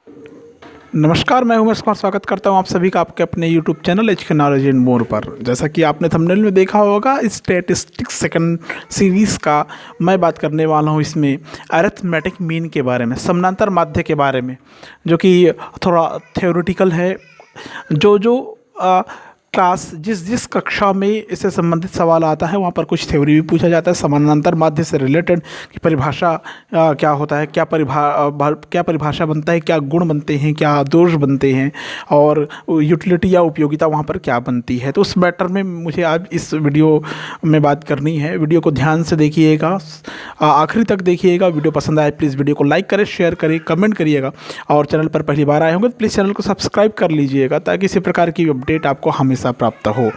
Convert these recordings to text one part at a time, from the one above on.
नमस्कार, मैं उमेश कुमार स्वागत करता हूं आप सभी का आपके अपने YouTube channel HK knowledge and more पर। जैसा कि आपने थंबनेल में देखा होगा, स्टैटिस्टिक्स सेकंड सीरीज़ का मैं बात करने वाला हूं इसमें अरिथमेटिक मीन के बारे में, समानांतर माध्य के बारे में, जो कि थोड़ा थ्योरेटिकल है। जो क्लास जिस कक्षा में इससे संबंधित सवाल आता है वहाँ पर कुछ थ्योरी भी पूछा जाता है समानांतर माध्य से रिलेटेड कि परिभाषा क्या होता है, क्या परिभाषा बनता है, क्या गुण बनते हैं, क्या दोष बनते हैं और यूटिलिटी या उपयोगिता वहाँ पर क्या बनती है। तो उस मैटर में मुझे आज इस वीडियो में बात करनी है। वीडियो को ध्यान से देखिएगा, आखिरी तक देखिएगा। वीडियो पसंद आए प्लीज़ वीडियो को लाइक करें, शेयर करें, कमेंट करिएगा और चैनल पर पहली बार आए होंगे तो प्लीज़ चैनल को सब्सक्राइब कर लीजिएगा ताकि इसी प्रकार की अपडेट आपको हमेशा प्राप्त हो।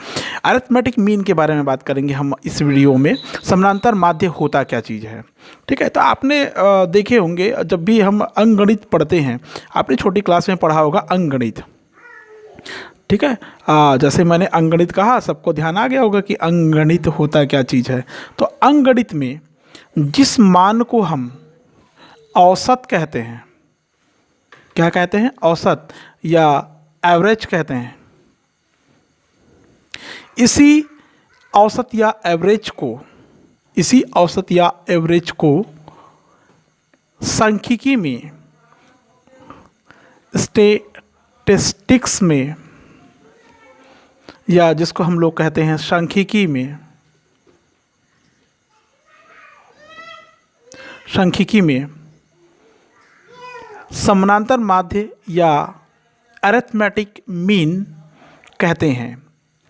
अरिथमेटिक मीन के बारे में बात करेंगे हम इस वीडियो में। समानांतर माध्य होता क्या चीज़ है, ठीक है। तो आपने देखे होंगे जब भी हम अंकगणित पढ़ते हैं, आपने छोटी क्लास में पढ़ा होगा अंकगणित, ठीक है। जैसे मैंने अंकगणित कहा, सबको ध्यान आ गया होगा कि अंकगणित होता क्या चीज़ है। तो अंकगणित में जिस मान को हम औसत कहते हैं, क्या कहते हैं, औसत या एवरेज कहते हैं, इसी औसत या एवरेज को सांख्यिकी में, स्टैटिस्टिक्स में, या जिसको हम लोग कहते हैं सांख्यिकी में समानांतर माध्य या अरिथमेटिक मीन कहते हैं।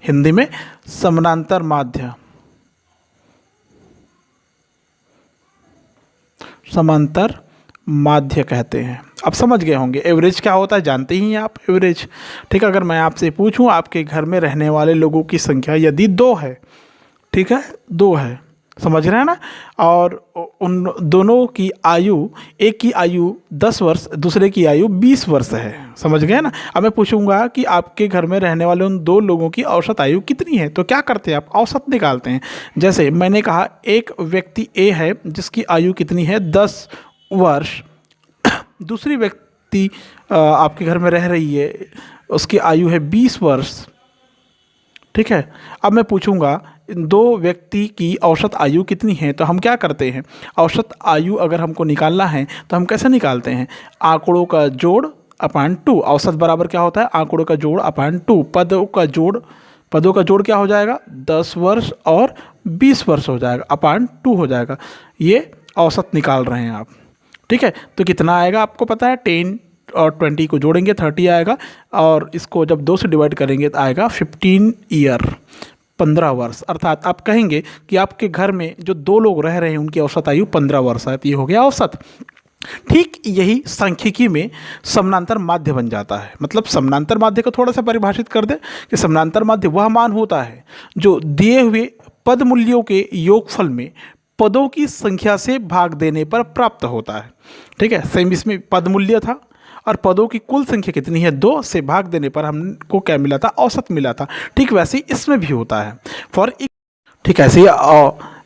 हिंदी में समानांतर माध्य कहते हैं। अब समझ गए होंगे एवरेज क्या होता है, जानते ही हैं आप एवरेज, ठीक है। अगर मैं आपसे पूछूं आपके घर में रहने वाले लोगों की संख्या यदि 2 है, ठीक है, 2 है, समझ रहे हैं ना, और उन दोनों की आयु, एक की आयु 10 वर्ष, दूसरे की आयु 20 वर्ष है, समझ गए ना। अब मैं पूछूंगा कि आपके घर में रहने वाले उन 2 लोगों की औसत आयु कितनी है, तो क्या करते हैं आप, औसत निकालते हैं। जैसे मैंने कहा एक व्यक्ति ए है जिसकी आयु कितनी है, 10 वर्ष, दूसरी व्यक्ति आपके घर में रह रही है, उसकी आयु है 20 वर्ष, ठीक है। अब मैं पूछूंगा इन 2 व्यक्ति की औसत आयु कितनी है, तो हम क्या करते हैं, औसत आयु अगर हमको निकालना है तो हम कैसे निकालते हैं, आंकड़ों का जोड़ अपान 2। औसत बराबर क्या होता है, आंकड़ों का जोड़ अपान 2। पदों का जोड़ क्या हो जाएगा, 10 वर्ष और 20 वर्ष हो जाएगा, अपान 2 हो जाएगा। ये औसत निकाल रहे हैं आप, ठीक है। तो कितना आएगा आपको पता है, 10 और 20 को जोड़ेंगे 30 आएगा, और इसको जब 2 से डिवाइड करेंगे तो आएगा 15 ईयर, 15 वर्ष। अर्थात आप कहेंगे कि आपके घर में जो 2 लोग रह रहे हैं उनकी औसत आयु 15 वर्ष है, तो ये हो गया औसत। ठीक यही सांख्यिकी में समानांतर माध्य बन जाता है। मतलब समानांतर माध्य को थोड़ा सा परिभाषित कर दें कि समानांतर माध्य वह मान होता है जो दिए हुए पद मूल्यों के योगफल में पदों की संख्या से भाग देने पर प्राप्त होता है, ठीक है। सेम इसमें पद मूल्य था और पदों की कुल संख्या कितनी है, 2 से भाग देने पर हमको क्या मिला था, औसत मिला था। ठीक वैसे ही इसमें भी होता है ठीक ऐसे ही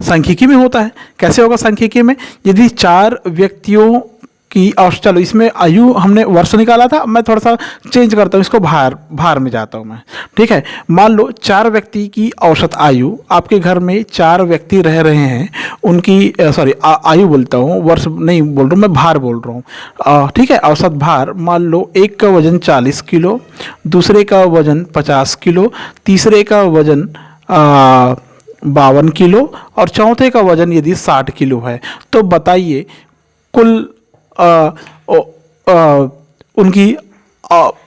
सांख्यिकी में होता है। कैसे होगा सांख्यिकी में, यदि 4 व्यक्तियों की औसत, चलो इसमें आयु हमने वर्ष निकाला था, मैं थोड़ा सा चेंज करता हूँ इसको, भार में जाता हूँ मैं, ठीक है। मान लो 4 व्यक्ति की औसत आयु, आपके घर में 4 व्यक्ति रह रहे हैं, उनकी आयु बोलता हूँ, वर्ष नहीं बोल रहा हूँ मैं, भार बोल रहा हूँ, ठीक है। औसत भार मान लो एक का वजन 40 किलो, दूसरे का वजन 50 किलो, तीसरे का वजन 52 किलो और चौथे का वजन यदि 60 किलो है, तो बताइए कुल उनकी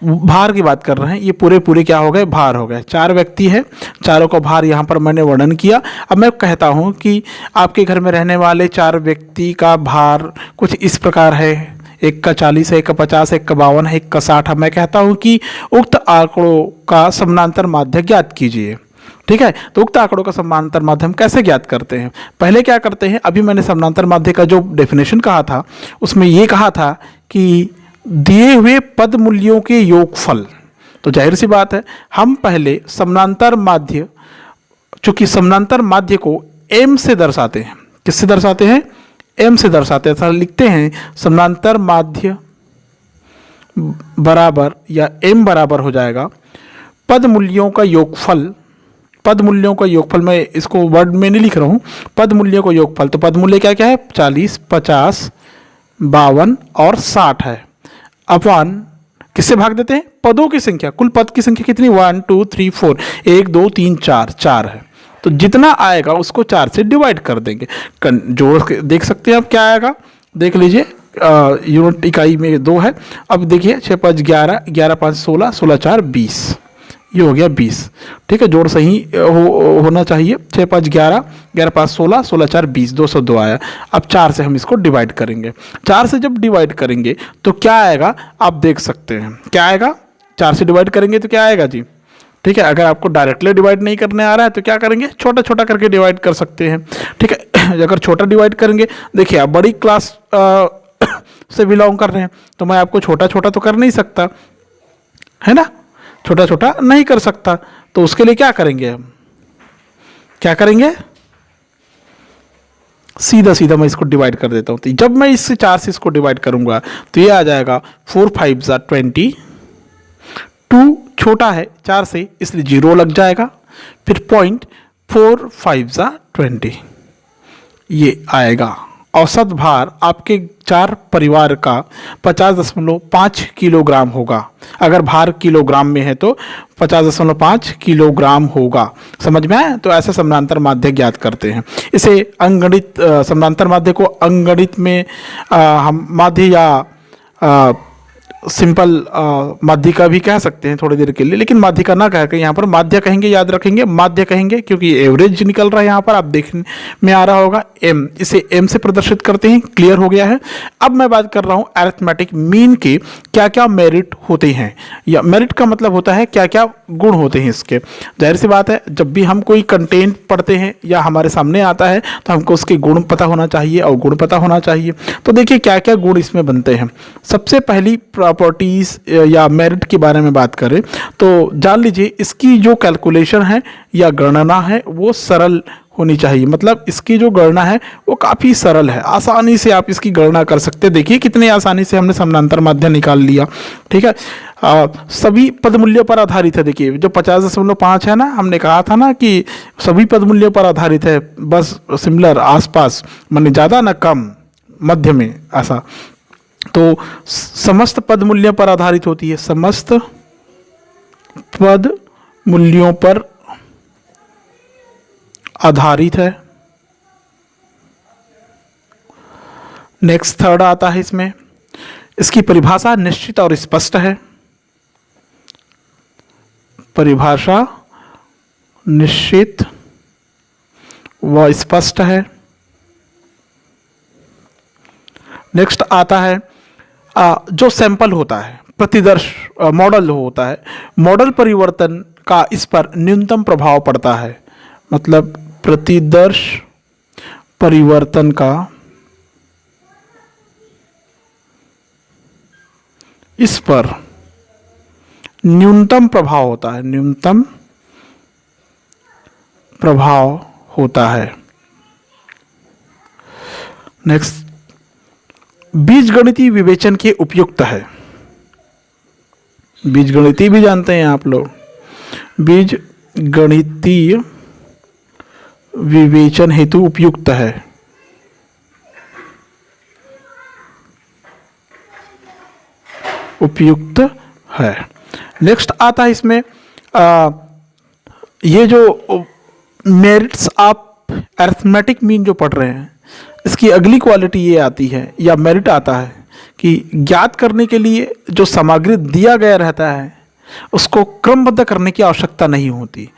भार की बात कर रहे हैं, ये पूरे क्या हो गए, भार हो गए। 4 व्यक्ति है, चारों का भार यहाँ पर मैंने वर्णन किया। अब मैं कहता हूँ कि आपके घर में रहने वाले 4 व्यक्ति का भार कुछ इस प्रकार है, एक का 40 है, एक का 50 है, एक का 52 है, एक का 60 है। मैं कहता हूँ कि उक्त आंकड़ों का समानांतर माध्य ज्ञात कीजिए, ठीक है। तो उक्त आंकड़ों का समानांतर माध्य हम कैसे ज्ञात करते हैं, पहले क्या करते हैं, अभी मैंने समानांतर माध्य का जो डेफिनेशन कहा था उसमें ये कहा था कि दिए हुए पद मूल्यों के योगफल, तो जाहिर सी बात है हम पहले समानांतर माध्य, चूंकि समानांतर माध्य को m से दर्शाते हैं, किससे दर्शाते हैं, m से दर्शाते हैं। लिखते हैं समानांतर माध्य बराबर या m बराबर हो जाएगा पद मूल्यों का योगफल। पद मूल्यों का योगफल, मैं इसको वर्ड में नहीं लिख रहा हूँ, पद मूल्यों का योगफल। तो पद मूल्य क्या क्या है? 40, 50, 52 और 60 है। अपॉन किससे भाग देते हैं? पदों की संख्या। कुल पद की संख्या कितनी? 1 2 3 4, 1 2 3 4, 4 है। तो जितना आएगा उसको 4 से डिवाइड कर देंगे। जोड़ के देख सकते हैं अब क्या आएगा, देख लीजिए। यूनिट इकाई में 2 है। अब देखिए 6 5 11, 11 5 16, 16 4 20, ये हो गया 20। ठीक है, जोड़ सही होना चाहिए। 6 5 11, 11 5 16, 16 4 20, 202 आया। अब 4 से हम इसको डिवाइड करेंगे। 4 से जब डिवाइड करेंगे तो क्या आएगा आप देख सकते हैं। क्या आएगा? 4 से डिवाइड करेंगे तो क्या आएगा जी? ठीक है, अगर आपको डायरेक्टली डिवाइड नहीं करने आ रहा है तो क्या करेंगे? छोटा छोटा करके डिवाइड कर सकते हैं। ठीक है, अगर छोटा डिवाइड करेंगे, देखिए आप बड़ी क्लास से बिलोंग कर रहे हैं तो मैं आपको छोटा छोटा तो कर नहीं सकता, है ना, छोटा छोटा नहीं कर सकता। तो उसके लिए क्या करेंगे हम? क्या करेंगे? सीधा सीधा मैं इसको डिवाइड कर देता हूं। तो जब मैं इससे 4 से इसको डिवाइड करूंगा तो ये आ जाएगा 4 5 20। 2 छोटा है 4 से, इसलिए 0 लग जाएगा। फिर पॉइंट 4 5 20, ये आएगा। औसत भार आपके 4 परिवार का 50.5 किलोग्राम होगा। अगर भार किलोग्राम में है तो 50.5 किलोग्राम होगा। समझ में आया? तो ऐसा समानांतर माध्य ज्ञात करते हैं। इसे अंगणित समानांतर माध्य को अंगणित में हम माध्य या सिंपल माध्यिका भी कह सकते हैं थोड़ी देर के लिए, लेकिन माध्यिका ना कह के यहाँ पर माध्य कहेंगे, याद रखेंगे माध्य कहेंगे, क्योंकि एवरेज निकल रहा है यहाँ पर, आप देखने में आ रहा होगा m, इसे m से प्रदर्शित करते हैं। क्लियर हो गया है। अब मैं बात कर रहा हूँ अरिथमेटिक मीन के क्या क्या मेरिट होते हैं, या मेरिट का मतलब होता है क्या क्या गुण होते हैं इसके। जाहिर सी बात है, जब भी हम कोई कंटेंट पढ़ते हैं या हमारे सामने आता है तो हमको उसके गुण पता होना चाहिए, और गुण पता होना चाहिए। तो देखिए क्या क्या गुण इसमें बनते हैं। सबसे पहली प्रॉपर्टीज या मेरिट के बारे में बात करें तो जान लीजिए इसकी जो कैलकुलेशन है या गणना है वो सरल होनी चाहिए। मतलब इसकी जो गणना है वो काफ़ी सरल है, आसानी से आप इसकी गणना कर सकते हैं। देखिए कितनी आसानी से हमने समानांतर माध्य निकाल लिया। ठीक है, सभी पद मूल्यों पर आधारित है। देखिए जो 50.5 है ना, हमने कहा था ना कि सभी पद मूल्यों पर आधारित है, बस सिमिलर आसपास, माने ज़्यादा ना कम, मध्य में ऐसा। तो समस्त पद मूल्यों पर आधारित होती है, समस्त पद मूल्यों पर आधारित है। नेक्स्ट थर्ड आता है इसमें, इसकी परिभाषा निश्चित और स्पष्ट है। परिभाषा निश्चित व स्पष्ट है। नेक्स्ट आता है जो सैंपल होता है, प्रतिदर्श मॉडल होता है, मॉडल परिवर्तन का इस पर न्यूनतम प्रभाव पड़ता है। मतलब प्रतिदर्श परिवर्तन का इस पर न्यूनतम प्रभाव होता है, न्यूनतम प्रभाव होता है। नेक्स्ट, बीजगणितीय विवेचन के उपयुक्त है। बीजगणितीय भी जानते हैं आप लोग, बीजगणितीय विवेचन हेतु उपयुक्त है। उपयुक्त है। नेक्स्ट आता है इसमें ये जो मेरिट्स आप अरिथमेटिक मीन जो पढ़ रहे हैं, इसकी अगली क्वालिटी ये आती है या मेरिट आता है कि ज्ञात करने के लिए जो सामग्री दिया गया रहता है उसको क्रमबद्ध करने की आवश्यकता नहीं होती।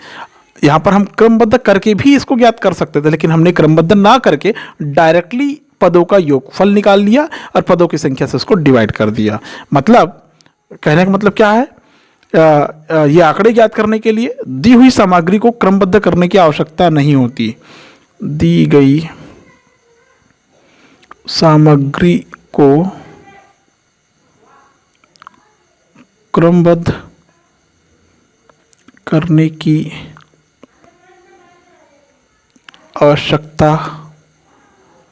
यहाँ पर हम क्रमबद्ध करके भी इसको ज्ञात कर सकते थे, लेकिन हमने क्रमबद्ध ना करके डायरेक्टली पदों का योगफल निकाल लिया और पदों की संख्या से उसको डिवाइड कर दिया। मतलब कहने का मतलब क्या है, ये आंकड़े ज्ञात करने के लिए दी हुई सामग्री को क्रमबद्ध करने की आवश्यकता नहीं होती। दी गई सामग्री को क्रमबद्ध करने की आवश्यकता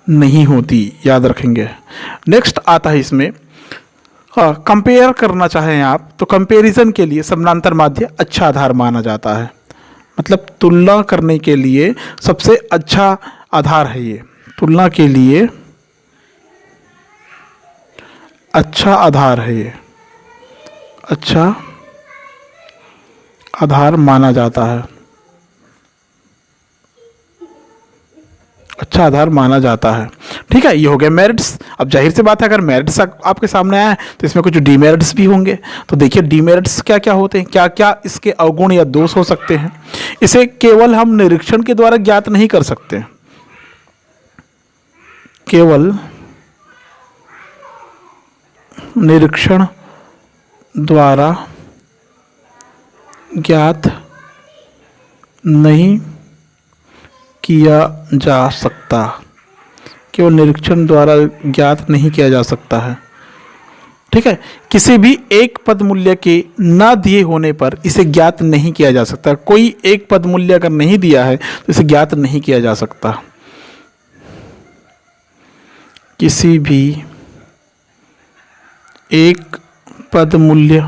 नहीं होती, याद रखेंगे। नेक्स्ट आता है इसमें कंपेयर करना चाहें आप तो कंपैरिजन के लिए समानांतर माध्य अच्छा आधार माना जाता है। मतलब तुलना करने के लिए सबसे अच्छा आधार है ये, तुलना के लिए अच्छा आधार है ये, अच्छा आधार माना जाता है, अच्छा आधार माना जाता है। ठीक है, ये हो गया मेरिट्स। अब जाहिर सी बात है अगर मेरिट्स आपके सामने आए तो इसमें कुछ डीमेरिट्स भी होंगे। तो देखिए डीमेरिट्स क्या क्या होते हैं, क्या क्या इसके अवगुण या दोष हो सकते हैं। इसे केवल हम निरीक्षण के द्वारा ज्ञात नहीं कर सकते, केवल निरीक्षण द्वारा ज्ञात नहीं किया जा सकता, केवल निरीक्षण द्वारा ज्ञात नहीं किया जा सकता है। ठीक है, किसी भी एक पद मूल्य के न दिए होने पर इसे ज्ञात नहीं किया जा सकता। कोई एक पद मूल्य अगर नहीं दिया है तो इसे ज्ञात नहीं किया जा सकता। किसी भी एक पद मूल्य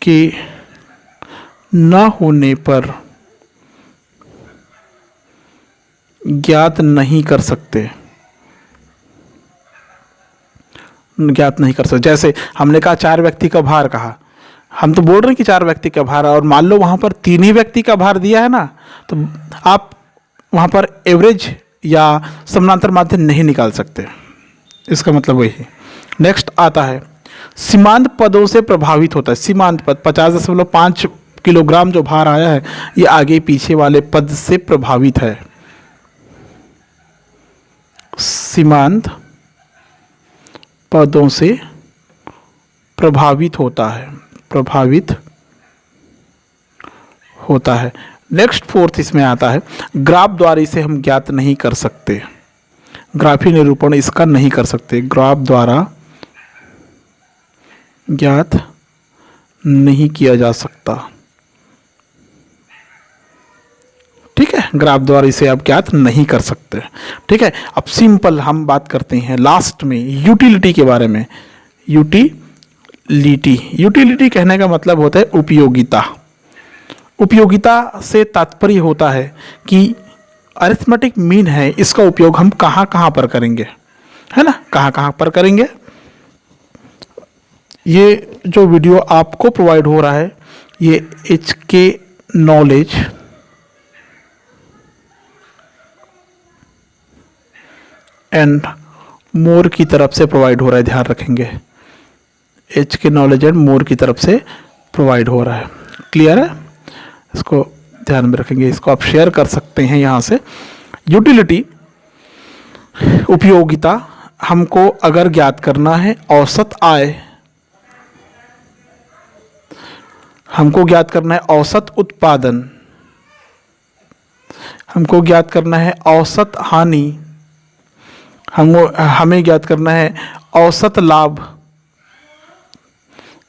के न होने पर ज्ञात नहीं कर सकते, ज्ञात नहीं कर सकते। जैसे हमने कहा 4 व्यक्ति का भार कहा, हम तो बोल रहे हैं कि 4 व्यक्ति का भार, और मान लो वहाँ पर 3 ही व्यक्ति का भार दिया है ना, तो आप वहाँ पर एवरेज या समानांतर माध्य नहीं निकाल सकते। इसका मतलब वही है। नेक्स्ट आता है सीमांत पदों से प्रभावित होता है। सीमांत पद 50.5 किलोग्राम जो भार आया है ये आगे पीछे वाले पद से प्रभावित है। सीमांत पदों से प्रभावित होता है, प्रभावित होता है। नेक्स्ट 4th इसमें आता है ग्राफ द्वारा इसे हम ज्ञात नहीं कर सकते, ग्राफी निरूपण इसका नहीं कर सकते, ग्राफ द्वारा ज्ञात नहीं किया जा सकता। ठीक है, ग्राफ द्वारा इसे आप ज्ञात नहीं कर सकते। ठीक है, अब सिंपल हम बात करते हैं लास्ट में यूटिलिटी के बारे में। यूटिलिटी, यूटिलिटी कहने का मतलब होता है उपयोगिता। उपयोगिता से तात्पर्य होता है कि अरिथमेटिक मीन है, इसका उपयोग हम कहाँ कहाँ पर करेंगे, है ना, कहाँ कहाँ पर करेंगे। ये जो वीडियो आपको प्रोवाइड हो रहा है ये HK नॉलेज एंड मोर की तरफ से प्रोवाइड हो रहा है, ध्यान रखेंगे। HK नॉलेज एंड मोर की तरफ से प्रोवाइड हो रहा है। क्लियर है, इसको ध्यान में रखेंगे। इसको आप शेयर कर सकते हैं यहाँ से। यूटिलिटी उपयोगिता, हमको अगर ज्ञात करना है औसत आय, हमको ज्ञात करना है औसत उत्पादन, हमको ज्ञात करना है औसत हानि, हमें ज्ञात करना है औसत लाभ,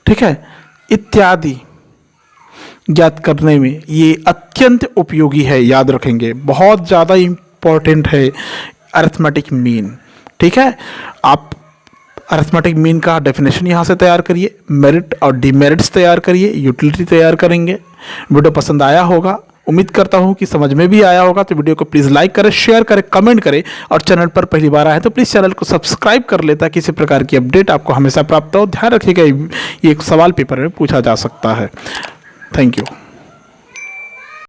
ठीक है, इत्यादि ज्ञात करने में ये अत्यंत उपयोगी है। याद रखेंगे, बहुत ज़्यादा इम्पोर्टेंट है अरिथमेटिक मीन। ठीक है, आप अरिथमेटिक मीन का डेफिनेशन यहाँ से तैयार करिए, मेरिट और डिमेरिट्स तैयार करिए, यूटिलिटी तैयार करेंगे। वीडियो पसंद आया होगा, उम्मीद करता हूँ कि समझ में भी आया होगा। तो वीडियो को प्लीज़ लाइक करें, शेयर करें, कमेंट करें, और चैनल पर पहली बार आए तो प्लीज़ चैनल को सब्सक्राइब कर ले ताकि किसी प्रकार की अपडेट आपको हमेशा प्राप्त हो। ध्यान रखिएगा, ये एक सवाल पेपर में पूछा जा सकता है। Thank you.